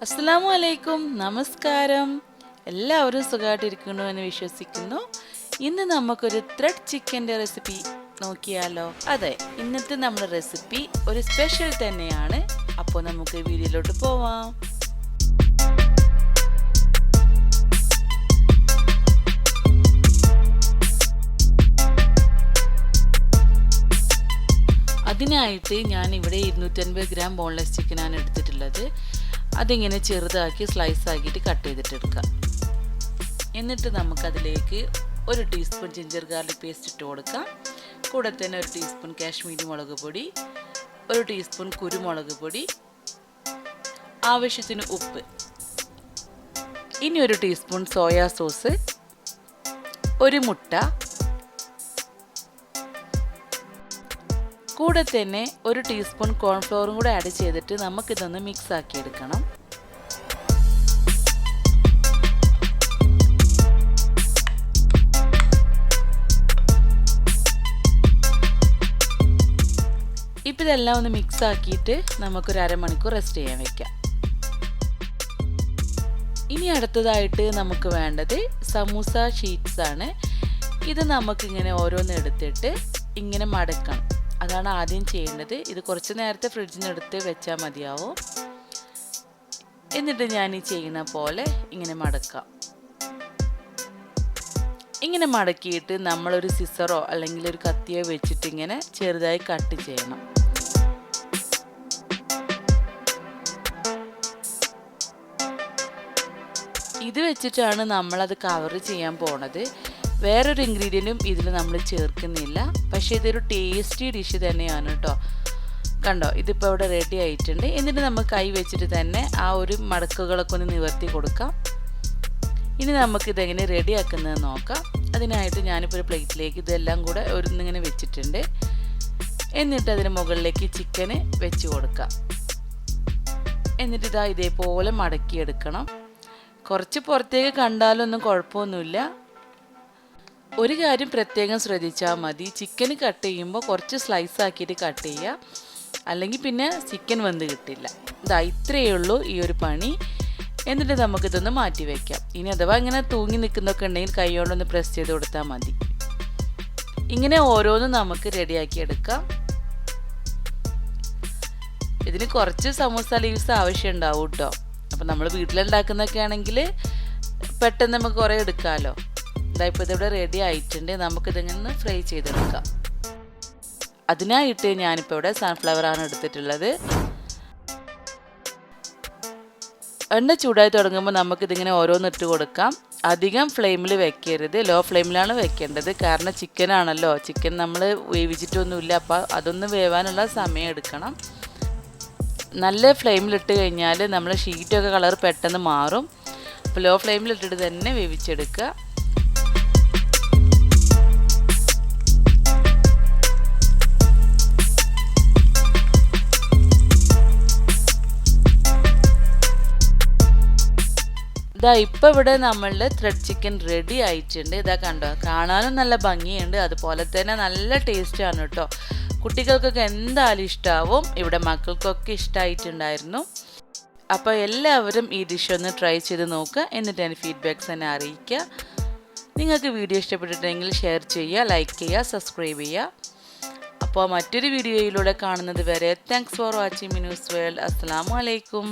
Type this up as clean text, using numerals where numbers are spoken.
അസ്സലാമു അലൈക്കും, നമസ്കാരം. എല്ലാവരും സുഖമായിട്ടിരിക്കുന്നു എന്ന് വിശ്വസിക്കുന്നു. ഇന്ന് നമുക്കൊരു ത്രെഡ് ചിക്കൻ്റെ റെസിപ്പി നോക്കിയാലോ? അതെ, ഇന്നത്തെ നമ്മുടെ റെസിപ്പി ഒരു സ്പെഷ്യൽ തന്നെയാണ്. അപ്പോൾ നമുക്ക് വീഡിയോയിലോട്ട് പോവാം. അതിനായിട്ട് ഞാനിവിടെ 250 ഗ്രാം ബോൺലെസ് ചിക്കനാണ് എടുത്തിട്ടുള്ളത്. അതിങ്ങനെ ചെറുതാക്കി സ്ലൈസ് ആക്കിയിട്ട് കട്ട് ചെയ്തിട്ടെടുക്കാം. എന്നിട്ട് നമുക്കതിലേക്ക് 1 ടീസ്പൂൺ ജിഞ്ചർ ഗാർലിക് പേസ്റ്റ് ഇട്ട് കൊടുക്കാം. കൂടെ തന്നെ 1 ടീസ്പൂൺ കാശ്മീരി മുളക് പൊടി, 1 ടീസ്പൂൺ കുരുമുളക് പൊടി, ആവശ്യത്തിന് ഉപ്പ്, ഇനി 1 ടീസ്പൂൺ സോയാ സോസ്, 1 മുട്ട, കൂടെ തന്നെ 1 ടീസ്പൂൺ കോൺഫ്ലവറും കൂടെ ആഡ് ചെയ്തിട്ട് നമുക്കിതൊന്ന് മിക്സ് ആക്കി എടുക്കണം. ഇപ്പം ഇതെല്ലാം ഒന്ന് മിക്സ് ആക്കിയിട്ട് നമുക്കൊരു അരമണിക്കൂർ റെസ്റ്റ് ചെയ്യാൻ വെക്കാം. ഇനി അടുത്തതായിട്ട് നമുക്ക് വേണ്ടത് സമൂസ ഷീറ്റ്സ് ആണ്. ഇത് നമുക്കിങ്ങനെ ഓരോന്ന് എടുത്തിട്ട് ഇങ്ങനെ മടക്കണം. അതാണ് ആദ്യം ചെയ്യേണ്ടത്. ഇത് കുറച്ച് നേരത്തെ ഫ്രിഡ്ജിൽ നിന്ന് എടുത്ത് വെച്ചാൽ മതിയാവും. എന്നിട്ട് ഞാൻ ഈ ചെയ്യുന്ന പോലെ ഇങ്ങനെ മടക്കാം. ഇങ്ങനെ മടക്കിയിട്ട് നമ്മളൊരു സിസറോ അല്ലെങ്കിൽ ഒരു കത്തിയോ വെച്ചിട്ട് ഇങ്ങനെ ചെറുതായി കട്ട് ചെയ്യണം. ഇത് വെച്ചിട്ടാണ് നമ്മളത് കവർ ചെയ്യാൻ പോണത്. വേറൊരു ഇൻഗ്രീഡിയൻറ്റും ഇതിൽ നമ്മൾ ചേർക്കുന്നില്ല. പക്ഷേ ഇതൊരു ടേസ്റ്റി ഡിഷ് തന്നെയാണ് കേട്ടോ. കണ്ടോ, ഇതിപ്പോൾ ഇവിടെ റെഡി ആയിട്ടുണ്ട്. എന്നിട്ട് നമുക്ക് കൈ വെച്ചിട്ട് തന്നെ ആ ഒരു മടക്കുകളൊക്കെ ഒന്ന് നിവർത്തി കൊടുക്കാം. ഇനി നമുക്കിതെങ്ങനെ റെഡി ആക്കുന്നത് നോക്കാം. അതിനായിട്ട് ഞാനിപ്പോൾ ഒരു പ്ലേറ്റിലേക്ക് ഇതെല്ലാം കൂടെ ഒന്നിങ്ങനെ വെച്ചിട്ടുണ്ട്. എന്നിട്ട് അതിന് മുകളിലേക്ക് ചിക്കന് വെച്ച് കൊടുക്കാം. എന്നിട്ട് ഇതേപോലെ മടക്കിയെടുക്കണം. കുറച്ച് പുറത്തേക്ക് കണ്ടാലൊന്നും കുഴപ്പമൊന്നുമില്ല. ഒരു കാര്യം പ്രത്യേകം ശ്രദ്ധിച്ചാൽ മതി, ചിക്കൻ കട്ട് ചെയ്യുമ്പോൾ കുറച്ച് സ്ലൈസ് ആക്കിയിട്ട് കട്ട് ചെയ്യുക, അല്ലെങ്കിൽ പിന്നെ ചിക്കൻ വെന്ത് കിട്ടില്ല. ഇത്രയേ ഉള്ളൂ ഈ ഒരു പണി. എന്നിട്ട് നമുക്കിതൊന്ന് മാറ്റി വയ്ക്കാം. ഇനി അഥവാ ഇങ്ങനെ തൂങ്ങി നിൽക്കുന്നൊക്കെ ഉണ്ടെങ്കിൽ കൈ കൊണ്ടൊന്ന് പ്രസ് ചെയ്ത് കൊടുത്താൽ മതി. ഇങ്ങനെ ഓരോന്നും നമുക്ക് റെഡിയാക്കി എടുക്കാം. ഇതിന് കുറച്ച് സമൂസ ലീവ്സ് ആവശ്യം ഉണ്ടാവും കേട്ടോ. അപ്പം നമ്മൾ വീട്ടിലുണ്ടാക്കുന്നൊക്കെ ആണെങ്കിൽ പെട്ടെന്ന് നമുക്ക് കുറേ എടുക്കാമല്ലോ. ഇപ്പോൾ ഇതിവിടെ റെഡി ആയിട്ടുണ്ട്. നമുക്കിതിങ്ങനെ ഫ്രൈ ചെയ്തെടുക്കാം. അതിനായിട്ട് ഞാനിപ്പോൾ ഇവിടെ സൺഫ്ലവറാണ് എടുത്തിട്ടുള്ളത്. എണ്ണ ചൂടായി തുടങ്ങുമ്പോൾ നമുക്കിതിങ്ങനെ ഓരോന്നിട്ട് കൊടുക്കാം. അധികം ഫ്ലെയിമിൽ വെക്കരുത്, ലോ ഫ്ലെയിമിലാണ് വെക്കേണ്ടത്. കാരണം ചിക്കനാണല്ലോ, ചിക്കൻ നമ്മൾ വേവിച്ചിട്ടൊന്നുമില്ല. അപ്പോൾ അതൊന്ന് വേവാനുള്ള സമയം എടുക്കണം. നല്ല ഫ്ലെയിമിലിട്ട് കഴിഞ്ഞാൽ നമ്മൾ ഷീറ്റൊക്കെ കളർ പെട്ടെന്ന് മാറും. അപ്പോൾ ലോ ഫ്ലെയിമിലിട്ടിട്ട് തന്നെ വേവിച്ചെടുക്കുക. ഇപ്പോൾ ഇവിടെ നമ്മളുടെ ത്രെഡ് ചിക്കൻ റെഡി ആയിട്ടുണ്ട്. കണ്ടോ, കാണാനും നല്ല ഭംഗിയുണ്ട്, അതുപോലെ തന്നെ നല്ല ടേസ്റ്റാണ് കേട്ടോ. കുട്ടികൾക്കൊക്കെ എന്തായാലും ഇഷ്ടമാവും. ഇവിടെ മക്കൾക്കൊക്കെ ഇഷ്ടമായിട്ടുണ്ടായിരുന്നു. അപ്പോൾ എല്ലാവരും ഈ ഡിഷ് ഒന്ന് ട്രൈ ചെയ്ത് നോക്കുക. എന്നിട്ട് എൻ്റെ ഫീഡ്ബാക്ക്സ് എന്നെ അറിയിക്കുക. നിങ്ങൾക്ക് വീഡിയോ ഇഷ്ടപ്പെട്ടിട്ടുണ്ടെങ്കിൽ ഷെയർ ചെയ്യുക, ലൈക്ക് ചെയ്യുക, സബ്സ്ക്രൈബ് ചെയ്യുക. അപ്പോൾ മറ്റൊരു വീഡിയോയിലൂടെ കാണുന്നത് വരെ thanks for watching Minu's world. അസ്സലാമു അലൈക്കും.